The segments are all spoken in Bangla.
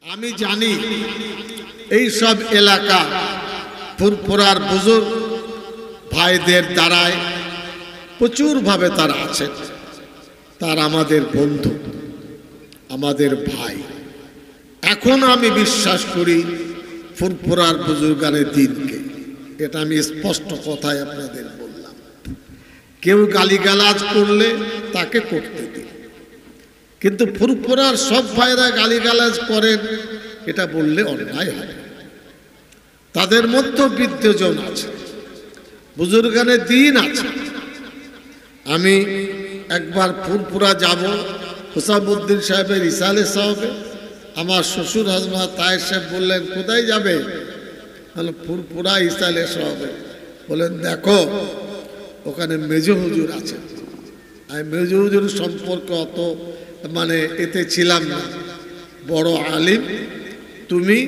আমি জানি এই সব এলাকা ফুরফুরার বুজুর্গ ভাইদের দ্বারায় প্রচুর ভাবে তারা আছেন। তার আমাদের বন্ধু, আমাদের ভাই। এখন আমি বিশ্বাস করি ফুরফুরার বুজুর্গানের দিনকে, এটা আমি স্পষ্ট কথায় আপনাদের বললাম। কেউ গালিগালাজ করলে তাকে করতে দিন, কিন্তু ফুরফুরার সব ভাইরা গালিগালাজ করেন এটা বললে অন্যায় হবে। তাদের মধ্যে বিদ্যজন আছে, বুজুর্গানের দিন আছে। আমি একবার ফুরফুরা যাব, হুসামউদ্দিন সাহেবের ইসালে সাহেবে আমার শ্বশুর হজরত তায়ের সাহেব বললেন কোথায় যাবে? ফুরফুরা ইসালে সাহেবে। বলেন দেখো ওখানে মেজ হুজুর আছে। আমি মেজ হুজুর সম্পর্কে অত এতে ছিলাম না, বড় আলিম। তুমি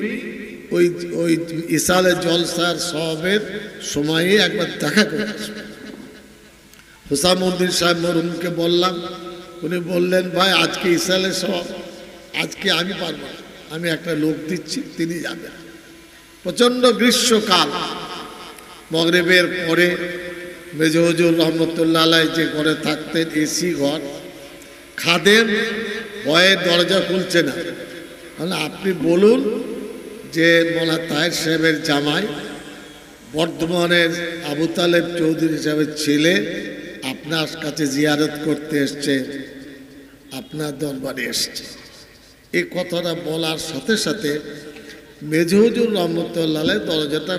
ওই ওই ইসালে জলসার সাহেবের সময়ে একবার দেখা করে আসবে। হুসামউদ্দিন সাহেব মরহুমকে বললাম, উনি বললেন ভাই আজকে ইসালে সাহেব, আজকে আমি পারবো না, আমি একটা লোক দিচ্ছি, তিনি যাবেন। প্রচণ্ড গ্রীষ্মকাল, মগরিবের পরে মেজ হুজুর রহমতুল্লাহ আলাইহি যে ঘরে থাকতেন, এসি ঘর, খাদেম ভয়ে দরজা খুলছে না। আপনি বলুন যে মৌলানা তাহের সাহেবের জামাই বর্ধমানের আবু তালেব চৌধুরী সাহেবের ছেলে আপনার কাছে জিয়ারত করতে এসছে, আপনার দরবারে এসছে। এই কথাটা বলার সাথে সাথে মেজ হুজুর রহমতুল্লাহ আলাইহি দরজাটা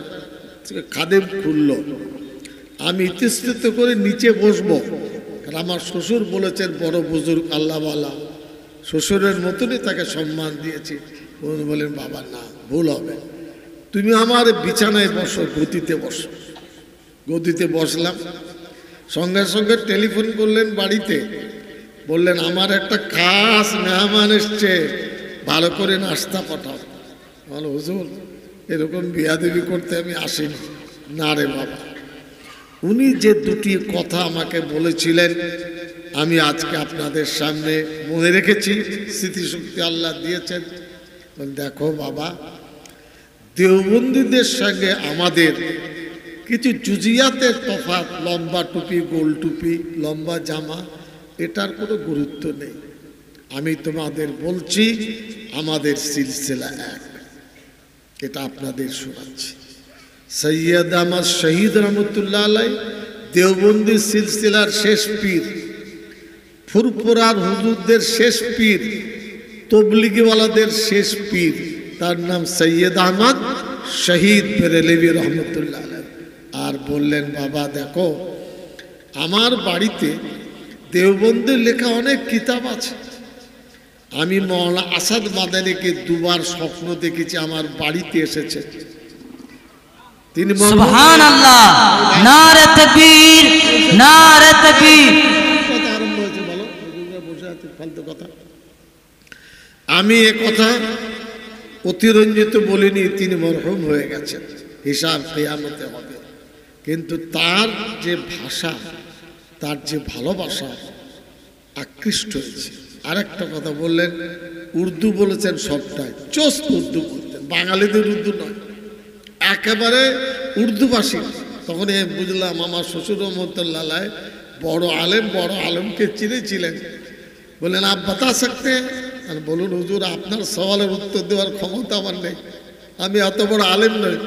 খাদেম খুলল। আমি ইতস্তত করে নিচে বসবো, কারণ আমার শ্বশুর বলেছেন বড় বুজুর্গ আল্লাহওয়ালা, শ্বশুরের মতনই তাকে সম্মান দিয়েছি। উনি বলেন বাবা না, ভুল হবে, তুমি আমার বিছানায় বসো, গদিতে বসো। গদিতে বসলাম, সঙ্গে সঙ্গে টেলিফোন করলেন বাড়িতে, বললেন আমার একটা খাস মেহমান এসছে, ভালো করে নাস্তা পাঠাও। বলো হুজুর এরকম বিয়াদবি করতে আমি আসিনি। না রে বাবা, উনি যে দুটি কথা আমাকে বলেছিলেন আমি আজকে আপনাদের সামনে মনে রেখেছি, স্মৃতিশক্তি আল্লাহ দিয়েছেন। দেখো বাবা, দেওবন্দীদের সঙ্গে আমাদের কিছু জুজিয়াতের তফাৎ, লম্বা টুপি, গোল টুপি, লম্বা জামা, এটার কোনো গুরুত্ব নেই। আমি তোমাদের বলছি আমাদের সিলসিলা এক, এটা আপনাদের শোনাচ্ছি। সৈয়দ আহমদ শহীদ রহমতুল্লাহ আলাইহি দেওবন্দি সিলসিলার শেষ পীর, ফুরফুরার হুজুরদের শেষ পীর, তবলিগিওয়ালাদের শেষ পীর, তার নাম সৈয়দ আহমদ শহীদ বেরেলভী রহমতুল্লাহ আলাইহি। আর বললেন বাবা দেখো আমার বাড়িতে দেওবন্দির লেখা অনেক কিতাব আছে। আমি মওলানা আসাদ মাদানীকে দুবার স্বপ্ন দেখেছি আমার বাড়িতে এসেছে। তিনি সুবহানাল্লাহ, নারে তাকবীর, নারে তাকবীর। কথা আরম্ভ হয়েছে, বলো বসে আছে ফালতু কথা। আমি এ কথা অতিরঞ্জিত বলিনি, তিনি মরহুম হয়ে গেছেন, হিসাব কিয়ামতে হবে। কিন্তু তার যে ভাষা, তার যে ভালোবাসা, আকৃষ্ট হয়েছে। আরেকটা কথা বললেন, উর্দু বলেছেন সবটাই, চোস্ত উর্দু বলতেন, বাঙালিদের উর্দু নয়, একেবারে উর্দুভাষী। তখন বুঝলাম আমার শ্বশুর রহমতুল্লাহ আলাইহি বড় আলেম, বড় আলেমকে চিনেছিলেন। বললেন আপ বাতা সকতে हैं? বলুন হুজুর আপনার সওয়ালের উত্তর দেওয়ার ক্ষমতা আমার নেই, আমি এত বড় আলেম নই।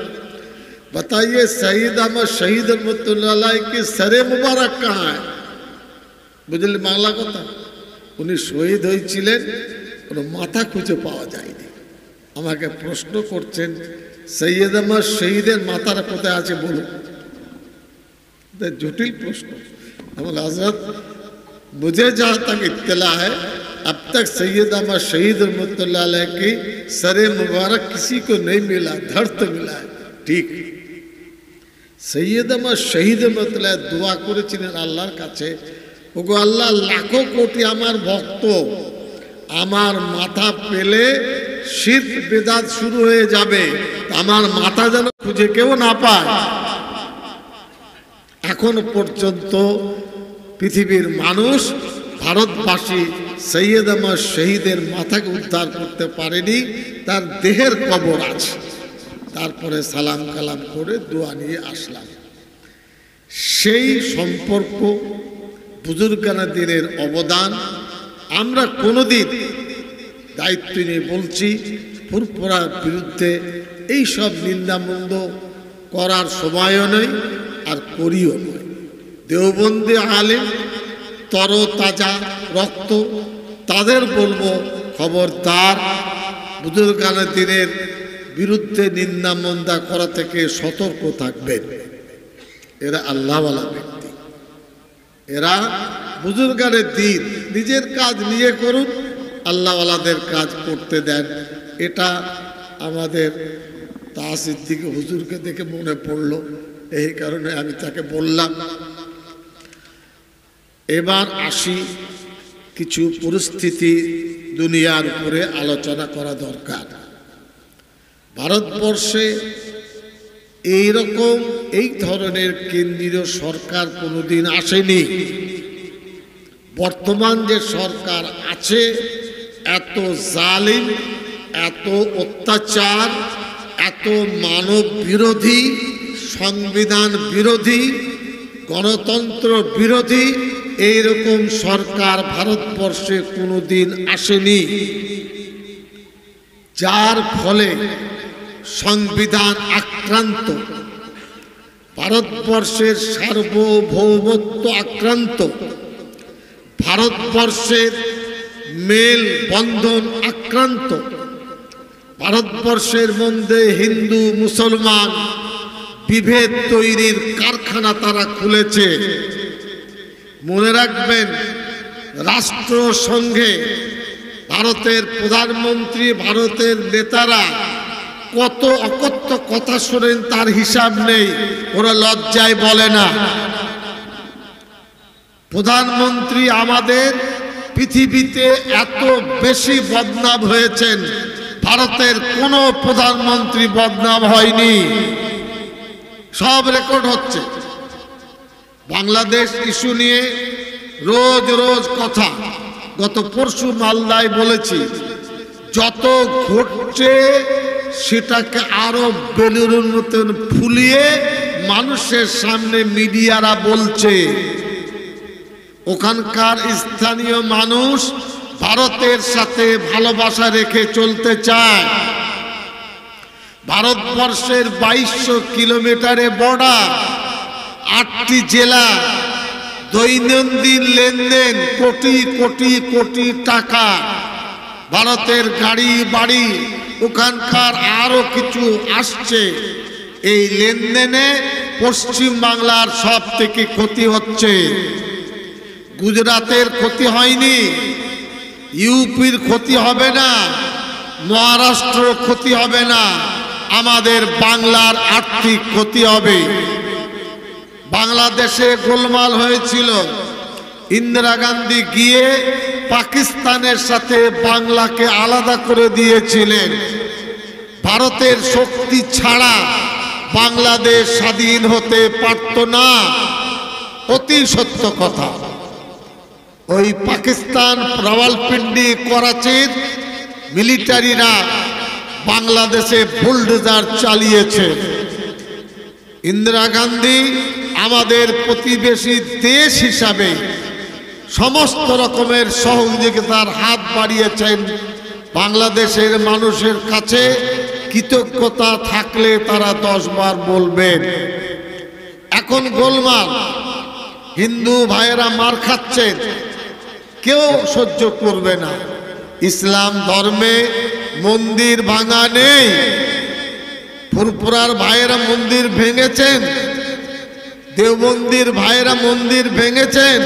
बताइए शहीद अहमद शहीद रहमतुल्लाह अलैहि की सरे मुबारक कहाँ है? বুঝলেন বাংলা কথা, উনি শহীদ হয়েছিলেন, কোনো মাথা খুঁজে পাওয়া যায়নি। আমাকে প্রশ্ন করছেন সৈয়দ আহমদ শহীদের মাথাটা কোথায় আছে বলুন। জটিল প্রশ্ন। हजरत मुझे जहाँ तक इत्तला है अब तक सैयद अहमद शहीद रहमतुल्लाह अलैहि की सरे मुबारक किसी को नहीं मिला, धड़ तो मिला है। ठीक, সৈয়দ আহমদ শহীদ রহমতুল্লাহ দোয়া করেছিলেন আল্লাহর কাছে, ওগো আল্লাহ লাখো কোটি আমার ভক্ত আমার মাথা পেলে শিরক বিদআত শুরু হয়ে যাবে, আমার মাথা যেন খুঁজে কেউ না পায়। এখন পর্যন্ত পৃথিবীর মানুষ, ভারতবাসী সৈয়দ আমার শহীদের মাথাকে উদ্ধার করতে পারেনি, তার দেহের কবর আছে। তারপরে সালাম কালাম করে দোয়া নিয়ে আসলাম। সেই সম্পর্ক, বুজুর্গানা দিনের অবদান আমরা কোনোদিন দায়িত্ব নিয়ে বলছি ফুরফুরার বিরুদ্ধে এই সব নিন্দামন্দ করার সময়ও নেই, আর করিও নয়। দেওবন্দি আলেম তরতাজা রক্ত, তাদের বলবো খবরদার বুজুর্গানা দিনের বিরুদ্ধে নিন্দামন্দা করা থেকে সতর্ক থাকবেন। এরা আল্লাহওয়ালা ব্যক্তি, এরা বুজুর্গানের দিন নিজের কাজ নিজে করুন, আল্লাহওয়ালাদের কাজ করতে দেন। এটা আমাদের তাসিদ্দিক হুজুরকে দেখে মনে পড়লো, এই কারণে আমি তাকে বললাম। এবার আসি, কিছু পরিস্থিতি দুনিয়ার উপরে আলোচনা করা দরকার। ভারতবর্ষে এইরকম এই ধরনের কেন্দ্রীয় সরকার কোনোদিন আসেনি। বর্তমান যে সরকার আছে এত জালিম, এত অত্যাচার, এত মানব বিরোধী, সংবিধান বিরোধী, গণতন্ত্র বিরোধী, এইরকম সরকার ভারতবর্ষে কোনোদিন আসেনি। যার ফলে সংবিধান আক্রান্ত, ভারতবর্ষের সার্বভৌমত্ব আক্রান্ত, ভারতবর্ষের মেল বন্ধন আক্রান্ত, ভারতবর্ষের মধ্যে হিন্দু মুসলমান বিভেদ তৈরির কারখানা তারা খুলেছে। মনে রাখবেন, রাষ্ট্রসংঘে ভারতের প্রধানমন্ত্রী, ভারতের নেতারা কত অকথ্য কথা শোনেন তার হিসাব নেই, ওরা লজ্জায় বলে না। প্রধানমন্ত্রী আমাদের পৃথিবীতে এত বেশি বদনাম হয়েছেন, ভারতের কোনো প্রধানমন্ত্রী বদনাম হয়নি। সব রেকর্ড হচ্ছে। বাংলাদেশ ইস্যু নিয়ে রোজ রোজ কথা, গত পরশু মালদায় বলেছি, যত ঘটছে সেটাকে আরো বেলুনের মতন ফুলিয়ে মানুষের সামনে মিডিয়ারা বলছে। ওখানকার স্থানীয় মানুষ ভারতের সাথে ভালোবাসা রেখে চলতে চায়। ভারতবর্ষের 2200 কিলোমিটারে বর্ডার, 8টি জেলা, দৈনন্দিন লেনদেন কোটি কোটি কোটি টাকা, ভারতের গাড়ি বাড়ি, ওখানকার আরো কিছু আসছে। এই লেনদেনে পশ্চিম বাংলার সব থেকে ক্ষতি হচ্ছে। গুজরাটের ক্ষতি হয়নি, ইউপির ক্ষতি হবে না, মহারাষ্ট্র ক্ষতি হবে না, আমাদের বাংলার আর্থিক ক্ষতি হবে। বাংলাদেশে গোলমাল হয়েছিল, ইন্দিরা গান্ধী গিয়ে পাকিস্তানের সাথে বাংলাকে আলাদা করে দিয়েছিলেন। ভারতের শক্তি ছাড়া বাংলাদেশ স্বাধীন হতে পারত না, অতি সত্য কথা। ওই পাকিস্তান, রাওয়ালপিন্ডি, করাচির মিলিটারিরা বাংলাদেশে বুলডোজার চালিয়েছে। ইন্দিরা গান্ধী আমাদের প্রতিবেশী দেশ হিসাবে সমস্ত রকমের সহযোগিতার হাত বাড়িয়েছেন। বাংলাদেশের মানুষের কাছে কৃতজ্ঞতা থাকলে তারা 10 বার বলবেন। এখন গোলমাল, হিন্দু ভাইয়েরা মার খাচ্ছেন, কেউ সহ্য করবে না। ইসলাম ধর্মে মন্দির ভাঙা নেই। ফুরফুরার ভাইয়েরা মন্দির ভেঙেছেন, দেওবন্দির ভাইয়েরা মন্দির ভেঙেছেন,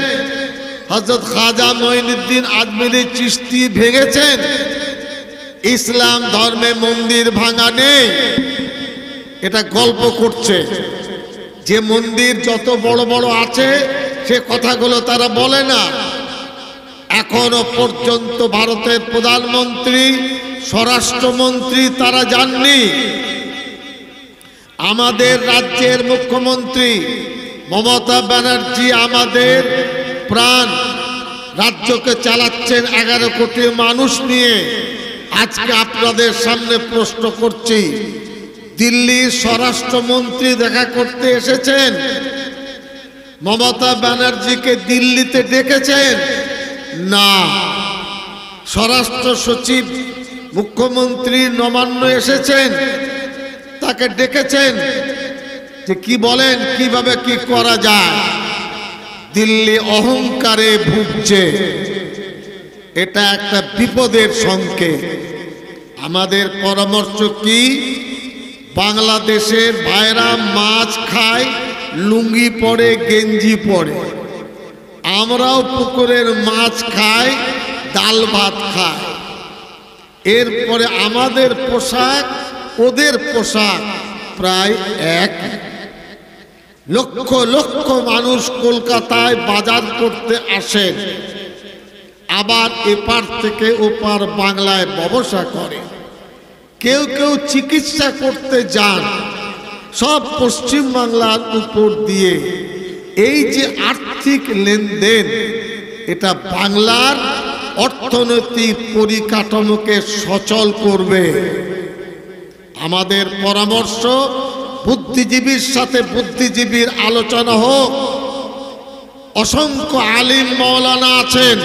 হযরত খাজা মঈনুদ্দিন আজমিরি চিশতি ভেঙেছেন। ইসলাম ধর্মে মন্দির ভাঙা নেই। এটা গল্প করছে। যে মন্দির যত বড় বড় আছে সে কথাগুলো তারা বলে না। এখনো পর্যন্ত ভারতের প্রধানমন্ত্রী, স্বরাষ্ট্রমন্ত্রী তারা যাননি। আমাদের রাজ্যের মুখ্যমন্ত্রী মমতা ব্যানার্জি আমাদের প্রাণ, রাজ্যকে চালাচ্ছেন 11 কোটি মানুষ নিয়ে। আজকে আপনাদের সামনে প্রশ্ন করছি, দিল্লির স্বরাষ্ট্রমন্ত্রী দেখা করতে এসেছেন, মমতা ব্যানার্জিকে দিল্লিতে ডেকেছেন না। স্বরাষ্ট্র সচিব মুখ্যমন্ত্রী নবান্ন এসেছেন, তাকে ডেকেছেন যে কি বলেন, কিভাবে কি করা যায়। দিল্লি অহংকারে ভুগছে, এটা একটা বিপদের সংকেত। আমাদের পরামর্শ কি, বাংলাদেশের ভাইরা মাছ খায়, লুঙ্গি পরে, গেঞ্জি পরে। আমরাও পুকুরের মাছ খাই, ডাল ভাত খাই। এরপরে আমাদের পোশাক ওদের পোশাক প্রায় এক। লক্ষ লক্ষ মানুষ কলকাতায় বাজার করতে আসেন, আবার এপার থেকে ওপার বাংলায় ব্যবসা করে। কেউ কেউ চিকিৎসা করতে যান, সব পশ্চিম বাংলার উপর দিয়ে। এই যে আর্থিক লেনদেন, এটা বাংলার অর্থনৈতিক পরিকাঠামোকে সচল করবে। আমাদের পরামর্শ, বুদ্ধিজীবীর সাথে বুদ্ধিজীবীর আলোচনা হোক। অসংখ্য আলিম মাওলানা আছেন,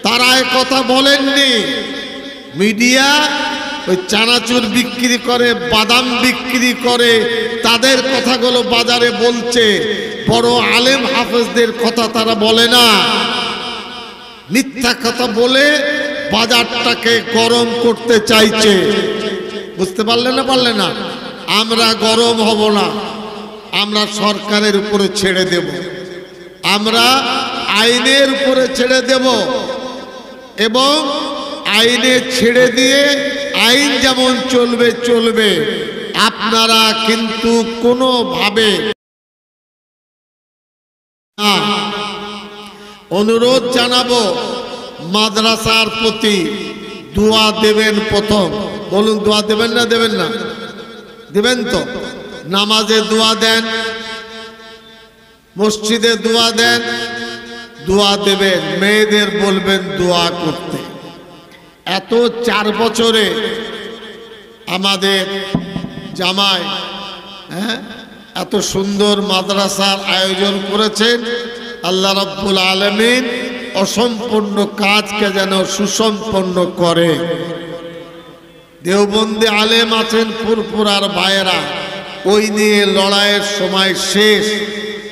তারা কথা বলেননি। মিডিয়া ওই চানাচুর বিক্রি করে, বাদাম বিক্রি করে, তাদের কথাগুলো বাজারে বলছে। বড় আলেম হাফেজদের কথা তারা বলে না, মিথ্যা কথা বলে বাজারটাকে গরম করতে চাইছে। বুঝতে পারলে না? পারলে না? আমরা গরম হব না, আমরা সরকারের উপরে ছেড়ে দেব, আমরা আইনের উপরে ছেড়ে দেব, এবং আইনে ছেড়ে দিয়ে আইন যেমন চলবে চলবে। আপনারা কিন্তু কোনোভাবে অনুরোধ জানাবো, মাদ্রাসার প্রতি দোয়া দেবেন। প্রথম বলুন, দোয়া দেবেন না? দেবেন না? দেবেন তো? নামাজে দোয়া দেন, মসজিদে দোয়া দেন, দোয়া দেবেন। মেয়েদের বলবেন দোয়া করতে। এত 4 বছরে আমাদের জামাই এত সুন্দর মাদ্রাসার আয়োজন করেছেন। আল্লাহ রাব্বুল আলামিন অসম্পূর্ণ কাজকে যেন সুসম্পন্ন করে। দেওবন্দি আলেম আছেন, ফুরফুরার ভাইয়েরা, ওই নিয়ে লড়াইয়ের সময় শেষ,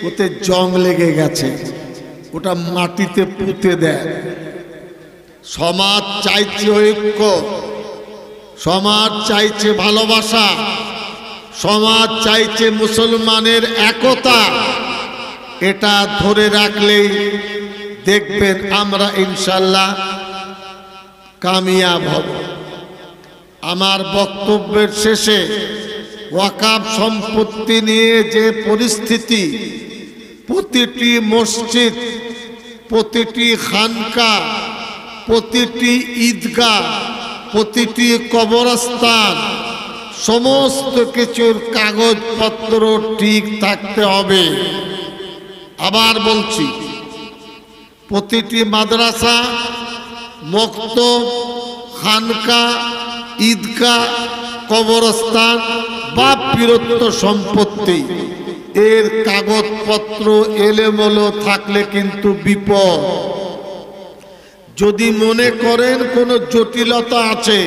ওতে জং লেগে গেছে, ওটা মাটিতে পুঁতে দেয়। সমাজ চাইছে ঐক্য, সমাজ চাইছে ভালোবাসা, সমাজ চাইছে মুসলমানের একতা। এটা ধরে রাখলেই দেখবেন আমরা ইনশাল্লাহ কামিয়াব হব। আমার বক্তব্যের শেষে ওয়াকাফ সম্পত্তি নিয়ে যে পরিস্থিতি, প্রতিটি মসজিদ, প্রতিটি খানকা, প্রতিটি ঈদগাহ, প্রতিটি কবরস্থান, সমস্ত কিছুর কাগজপত্র ঠিক থাকতে হবে। আবার বলছি, প্রতিটি মাদ্রাসা, মক্তব, খানকা, ঈদগাহ, কবরস্থান বা পীরত্ব সম্পত্তি, এর কাগজপত্র এলোমেলো থাকলে কিন্তু বিপদ। যদি মনে করেন কোনো জটিলতা আছে,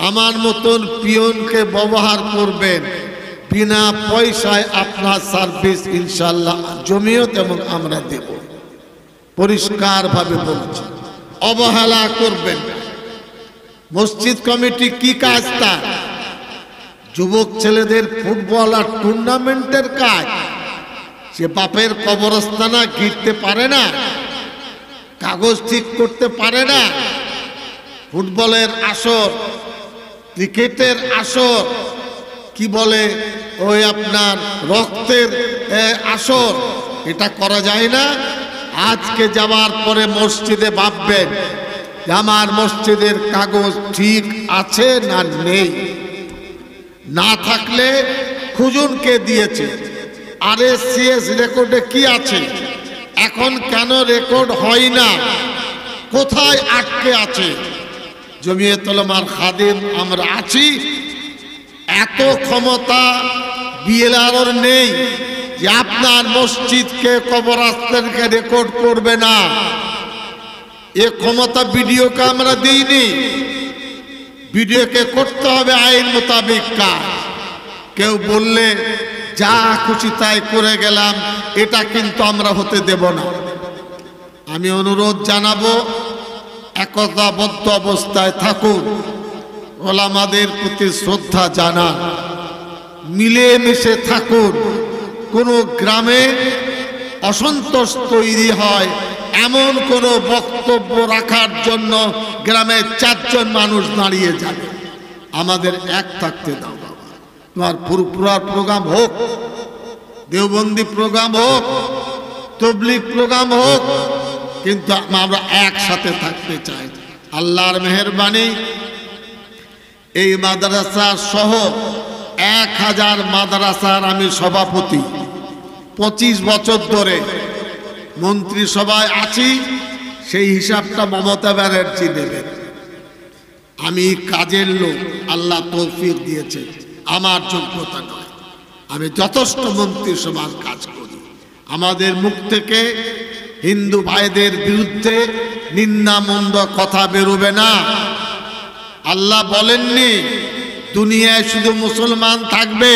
আমার মতন পিয়নকে ব্যবহার করবেন, বিনা পয়সায় আপনার সার্ভিস ইনশাল্লাহ জমিয়ত এবং আমরা দেব। পরিষ্কারভাবে বলছি, অবহেলা করবেন। মসজিদ কমিটি কি কাজ? তার যুবক ছেলেদের ফুটবল আর টুর্নামেন্টের কাজ। সে বাপের কবরস্থানা ঘিরতে পারে না, কাগজ ঠিক করতে পারে না। ফুটবলের আসর, ক্রিকেটের আসর, কি বলে ওই আপনার রক্তের আসর, এটা করা যায় না। আজকে যাওয়ার পরে মসজিদে ভাববেন যে আমার মসজিদের কাগজ ঠিক আছে না নেই। না থাকলে খুঁজুন কে দিয়েছে, RSCS রেকর্ডে কি আছে, এখন কেন রেকর্ড হয় না, কোথায় আটকে আছে? জমিয়ত উলামার খাদেম আমরা আছি, এত ক্ষমতা বিএলআরওর নেই যে আপনার মসজিদকে, কবরস্থানকে রেকর্ড করবে না। এ ক্ষমতা বিডিওকে আমরা দিইনি। বিডিওকে করতে হবে আইন মোতাবেক কাজ। কেউ বললে যা খুশি তাই করে গেলাম, এটা কিন্তু আমরা হতে দেব না। আমি অনুরোধ জানাবো, একতাবদ্ধ অবস্থায় থাকুন, ওলামাদের প্রতি শ্রদ্ধা জানান, মিলেমিশে থাকুন। কোনো গ্রামে অসন্তোষ তৈরি হয় এমন কোনো বক্তব্য রাখার জন্য গ্রামে 4 জন মানুষ দাঁড়িয়ে যাবে। আমাদের এক থাকতে দাও বাবা। তোমার ফুরফুরার প্রোগ্রাম হোক, দেওবন্দি প্রোগ্রাম হোক, তবলিগ প্রোগ্রাম হোক, কিন্তু আমরা একসাথে থাকতে চাই। আল্লাহর মেহেরবানি, এই মাদ্রাসা সহ 1000 মাদ্রাসার আমি সভাপতি। 25 বছর ধরে মন্ত্রিসভায় আছি, সেই হিসাবটা মমতা ব্যানার্জি দেবেন। আমি কাজের লোক, আল্লাহ তৌফিক দিয়েছে, আমার যোগ্যতা নয়। আমি যথেষ্ট মন্ত্রিসভার কাজ করি। আমাদের মুখ থেকে হিন্দু ভাইদের বিরুদ্ধে নিন্দামন্দ কথা বেরোবে না। আল্লাহ বলেননি দুনিয়ায় শুধু মুসলমান থাকবে।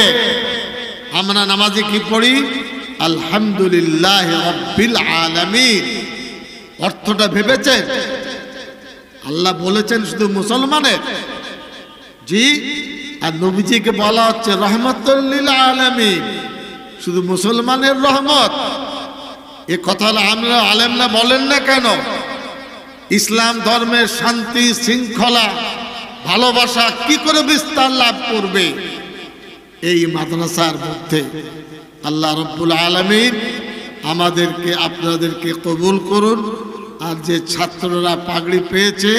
আমরা নামাজে কি পড়ি? আলহামদুলিল্লাহ রাব্বিল আলামিন। অর্থটা ভেবেছেন? আল্লাহ বলেছেন শুধু মুসলমানের? জি। আর নবীজিকে বলা হচ্ছে রহমাতুল লিল আলামিন, শুধু মুসলমানের রহমত। এ কথা আমরা আলেমরা বলেন না কেন? ইসলাম ধর্মের শান্তি, শৃঙ্খলা, ভালোবাসা কি করে বিস্তার লাভ করবে? এই মাদ্রাসার মধ্যে আল্লাহ রাব্বুল আলামিন আমাদেরকে, আপনাদেরকে কবুল করুন। আর যে ছাত্ররা পাগড়ি পেয়েছে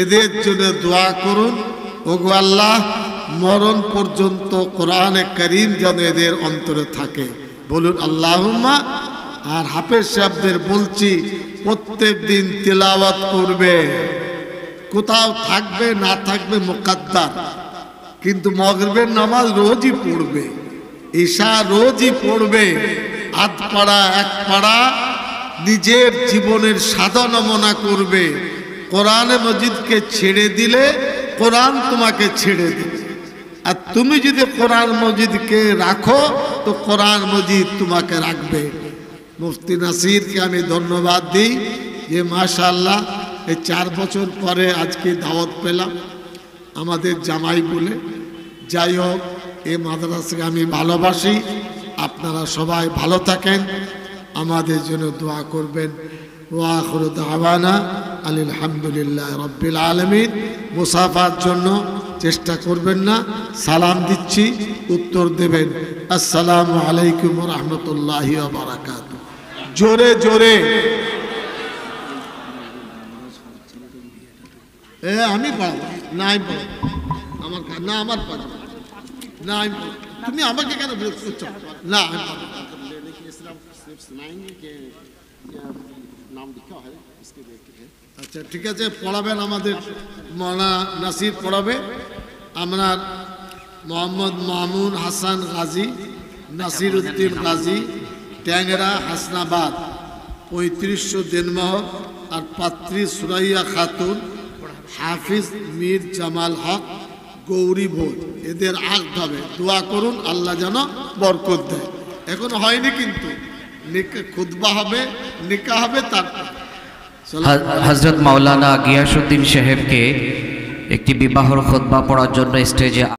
এদের জন্য দোয়া করুন। ওগো আল্লাহ, মরণ পর্যন্ত কোরআনে কারীম যেন এদের অন্তরে থাকে, বলুন আল্লাহুম্মা। আর হাফেজ সাহেবদের বলছি, প্রত্যেক দিন তিলাওয়াত করবে। কোথাও থাকবে না থাকবে মুকাদ্দার, কিন্তু মাগরিবের নামাজ রোজই পড়বে, ঈশা রোজই পড়বে। আধ পাড়া এক পাড়া নিজের জীবনের সাধনমনা করবে। কোরআনে মজিদকে ছেড়ে দিলে কোরআন তোমাকে ছেড়ে দিবে, আর তুমি যদি কোরআন মজিদকে রাখো তো কোরআন মজিদ তোমাকে রাখবে। মুফতি নাসিরকে আমি ধন্যবাদ দিই যে মাশাআল্লাহ এই 4 বছর পরে আজকে দাওয়াত পেলাম আমাদের জামাই বলে। যাই হোক, এই মাদ্রাসাকে আমি ভালোবাসি। আপনারা সবাই ভালো থাকেন, আমাদের জন্য দোয়া করবেন। ওয়া আখিরু দাওয়ানা আলহামদুলিল্লাহি রাব্বিল আলামিন। মুসাফার জন্য চেষ্টা করবেন না, সালাম দিচ্ছি, উত্তর দেবেন। আসসালামু আলাইকুম ওয়া রাহমাতুল্লাহি ওয়া বারাকাতুহু। জোরে জোরে। আমি পারবো না, আমি পারবো, আমার না, আমার পারবো না, আমি পারবো। তুমি আমাকে কেন বিরোধ করছো? না, আমি পারবো। আচ্ছা ঠিক আছে, পড়াবেন আমাদের মৌলানা নাসির পড়াবে। আপনার মোহাম্মদ মামুন হাসান গাজী, নাসির উদ্দিন গাজী, ট্যাংরা হাসনাবাদ, 3500 দেনমোহর। আর পাত্রী সুরাইয়া খাতুন, হাফিজ মীর জামাল হক, গৌরী ভোজ। এদের আঁকতে হবে। দোয়া করুন আল্লাহ যেন বরকত দেয়। এখন হয়নি, কিন্তু খুতবা হবে, নিকাহ হবে। তারপর হযরত মাওলানা গিয়াসউদ্দিন সাহেবকে একটি বিবাহর খুতবা পড়ার জন্য স্টেজে